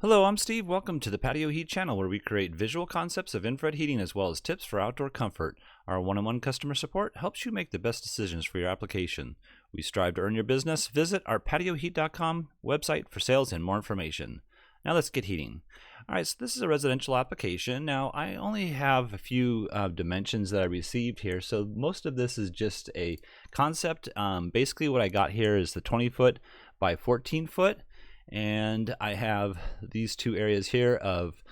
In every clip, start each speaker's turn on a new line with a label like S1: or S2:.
S1: Hello, I'm Steve. Welcome to the Patio Heat channel, where we create visual concepts of infrared heating as well as tips for outdoor comfort. Our one-on-one customer support helps you make the best decisions for your application. We strive to earn your business. Visit our patioheat.com website for sales and more information. Now let's get heating. All right, so this is a residential application. Now I only have a few dimensions that I received here, so most of this is just a concept. Basically what I got here is the 20 foot by 14 foot. And I have these two areas here of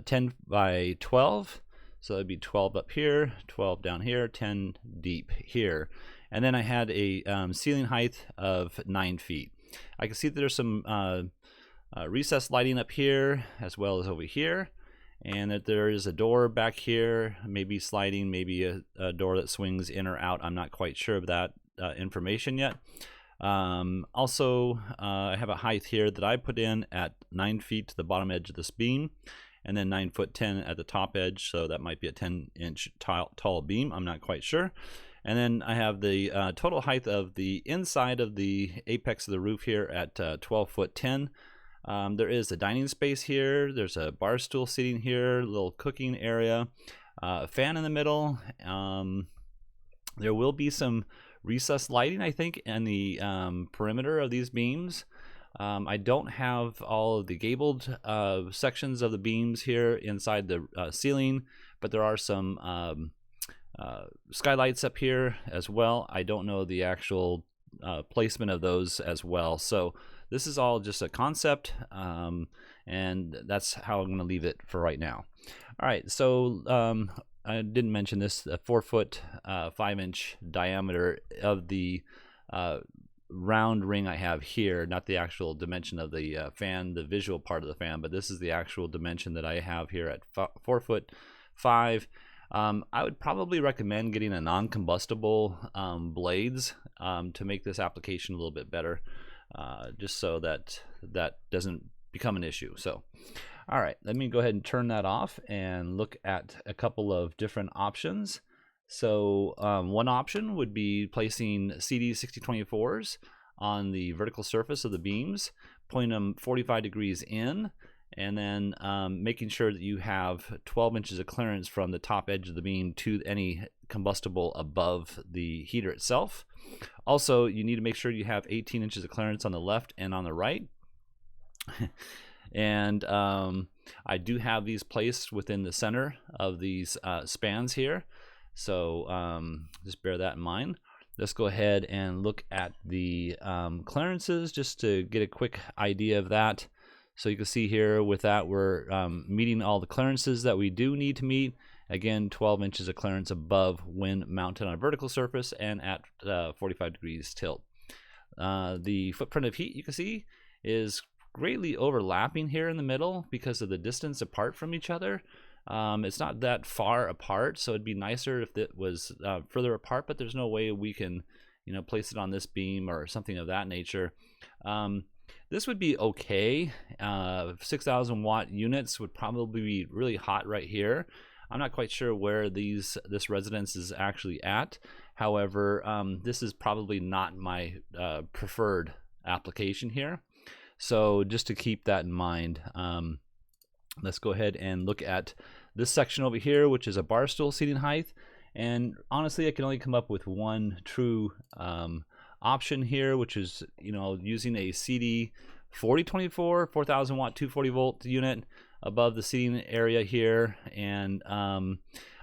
S1: 10 by 12, so that'd be 12 up here, 12 down here, 10 deep here. And then I had a ceiling height of 9 feet. I can see that there's some recessed lighting up here as well as over here, and that there is a door back here, maybe sliding, maybe a door that swings in or out. I'm not quite sure of that information yet. Also, I have a height here that I put in at 9 feet to the bottom edge of this beam, and then 9 foot 10 at the top edge, so that might be a 10-inch tall beam. I'm not quite sure. And then I have the total height of the inside of the apex of the roof here at 12 foot 10. There is a dining space here. There's a bar stool seating here, a little cooking area, a fan in the middle. There will be some recessed lighting, I think, in the perimeter of these beams. I don't have all of the gabled sections of the beams here inside the ceiling, but there are some skylights up here as well. I don't know the actual placement of those as well. So this is all just a concept, and that's how I'm going to leave it for right now. All right, so I didn't mention this, a 4 foot 5-inch diameter of the round ring I have here, not the actual dimension of the fan, the visual part of the fan, but this is the actual dimension that I have here at 4 foot 5. I would probably recommend getting a non-combustible blades to make this application a little bit better, just so that that doesn't become an issue. So all right, let me go ahead and turn that off and look at a couple of different options. So one option would be placing CD 6024s on the vertical surface of the beams, pointing them 45 degrees in, and then making sure that you have 12 inches of clearance from the top edge of the beam to any combustible above the heater itself. Also, you need to make sure you have 18 inches of clearance on the left and on the right. And I do have these placed within the center of these spans here, so just bear that in mind. Let's go ahead and look at the clearances just to get a quick idea of that. So you can see here with that we're meeting all the clearances that we do need to meet. Again, 12 inches of clearance above when mounted on a vertical surface and at 45 degrees tilt. The footprint of heat, you can see, is greatly overlapping here in the middle because of the distance apart from each other. It's not that far apart, so it'd be nicer if it was further apart, but there's no way we can, place it on this beam or something of that nature. This would be okay. 6,000 watt units would probably be really hot right here. I'm not quite sure where this residence is actually at. However, this is probably not my preferred application here. So just to keep that in mind, let's go ahead and look at this section over here, which is a bar stool seating height. And honestly, I can only come up with one true option here, which is using a CD 4024 4,000 watt 240 volt unit above the seating area here, and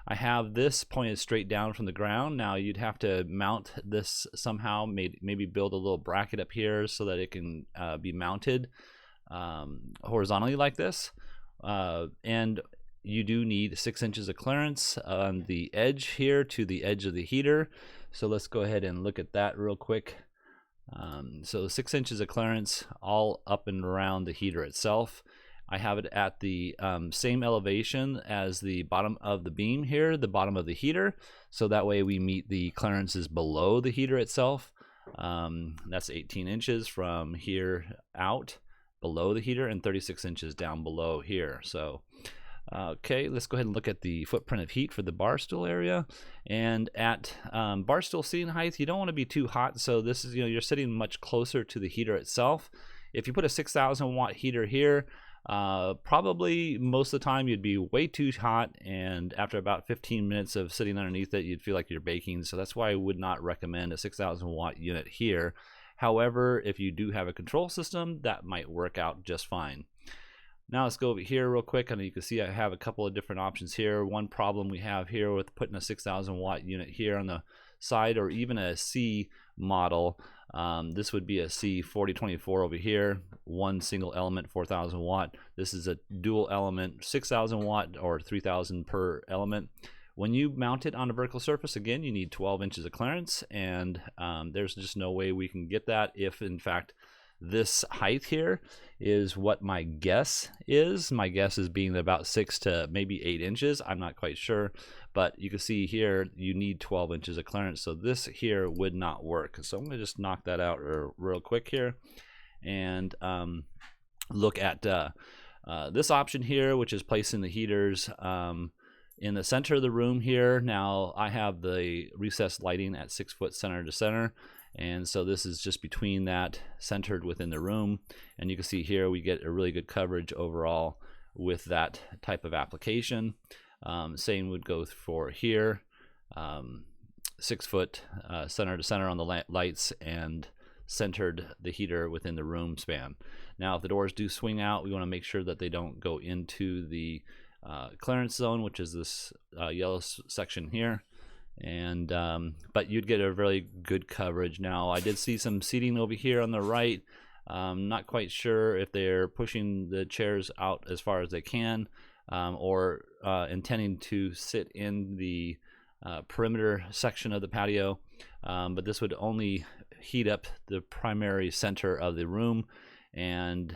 S1: I have this pointed straight down from the ground. Now you'd have to mount this somehow, maybe build a little bracket up here so that it can be mounted horizontally like this. And you do need 6 inches of clearance on the edge here to the edge of the heater. So let's go ahead and look at that real quick. So 6 inches of clearance all up and around the heater itself. I have it at the same elevation as the bottom of the beam here, the bottom of the heater, so that way we meet the clearances below the heater itself. That's 18 inches from here out below the heater and 36 inches down below here. So okay, let's go ahead and look at the footprint of heat for the bar stool area. And at bar stool seating height, you don't want to be too hot, so this is, you're sitting much closer to the heater itself. If you put a 6,000 watt heater here, Probably most of the time you'd be way too hot, and after about 15 minutes of sitting underneath it, you'd feel like you're baking. So that's why I would not recommend a 6,000 watt unit here. However, if you do have a control system, that might work out just fine. Now let's go over here real quick, and you can see I have a couple of different options here. One problem we have here with putting a 6,000 watt unit here on the side, or even a C model, this would be a C4024 over here, one single element, 4,000 watt. This is a dual element, 6,000 watt or 3,000 per element. When you mount it on a vertical surface, again, you need 12 inches of clearance, and there's just no way we can get that if, in fact, this height here is what my guess is. My guess is being about 6 to maybe 8 inches. I'm not quite sure, but you can see here you need 12 inches of clearance, so this here would not work. So I'm going to just knock that out real quick here and look at this option here, which is placing the heaters in the center of the room here. Now I have the recessed lighting at 6 foot center to center, and so this is just between that, centered within the room, and you can see here we get a really good coverage overall with that type of application. Same would go for here, 6 foot center to center on the lights, and centered the heater within the room span. Now if the doors do swing out, we want to make sure that they don't go into the clearance zone, which is this yellow section here, and but you'd get a really good coverage. Now I did see some seating over here on the right. Not quite sure if they're pushing the chairs out as far as they can, or intending to sit in the perimeter section of the patio, but this would only heat up the primary center of the room, and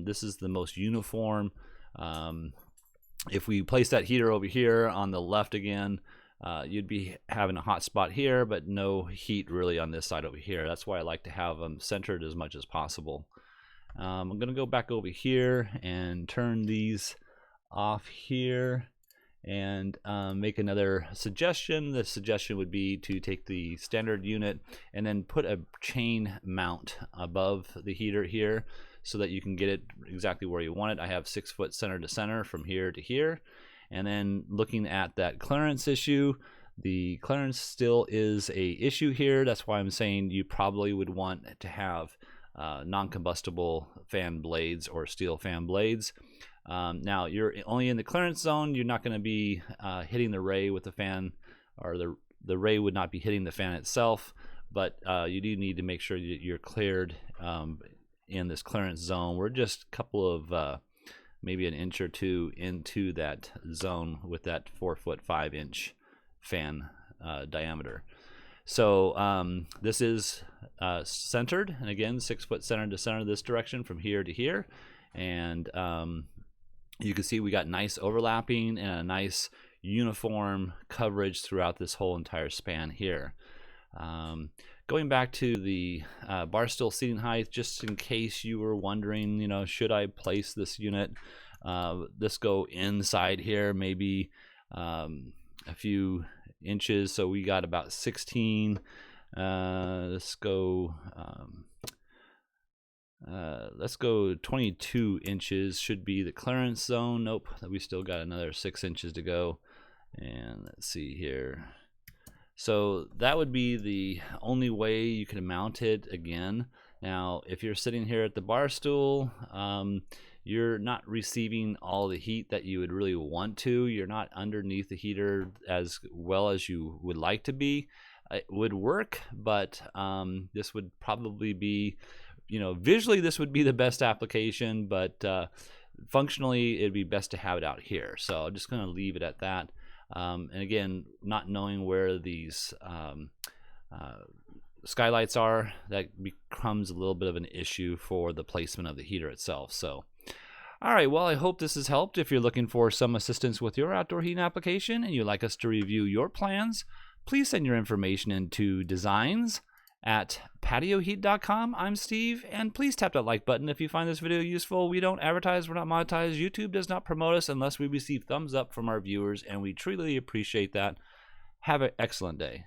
S1: this is the most uniform. If we place that heater over here on the left again, you'd be having a hot spot here, but no heat really on this side over here. That's why I like to have them centered as much as possible. I'm going to go back over here and turn these off here and make another suggestion. The suggestion would be to take the standard unit and then put a chain mount above the heater here, so that you can get it exactly where you want it. I have 6 foot center to center from here to here. And then looking at that clearance issue, the clearance still is a issue here. That's why I'm saying you probably would want to have non-combustible fan blades or steel fan blades. Now you're only in the clearance zone. You're not going to be hitting the ray with the fan, or the ray would not be hitting the fan itself, but you do need to make sure that you're cleared in this clearance zone. We're just a couple of maybe an inch or two into that zone with that 4 foot 5 inch fan diameter. So this is centered, and again 6 foot center to center this direction from here to here, and you can see we got nice overlapping and a nice uniform coverage throughout this whole entire span here. Going back to the bar stool seating height, just in case you were wondering, you know, should I place this unit? Let's go inside here, maybe a few inches. So we got about 16. Let's go 22 inches should be the clearance zone. Nope, we still got another 6 inches to go. And let's see here. So that would be the only way you can mount it again. Now, if you're sitting here at the bar stool, you're not receiving all the heat that you would really want to. You're not underneath the heater as well as you would like to be. It would work, but this would probably be, you know, visually this would be the best application, but functionally it'd be best to have it out here. So I'm just going to leave it at that. And again, not knowing where these skylights are, that becomes a little bit of an issue for the placement of the heater itself. So, all right, well, I hope this has helped. If you're looking for some assistance with your outdoor heating application and you'd like us to review your plans, please send your information into designs@patioheat.com. I'm Steve, and please tap that like button if you find this video useful. We don't advertise, we're not monetized. YouTube does not promote us unless we receive thumbs up from our viewers, and we truly appreciate that. Have an excellent day.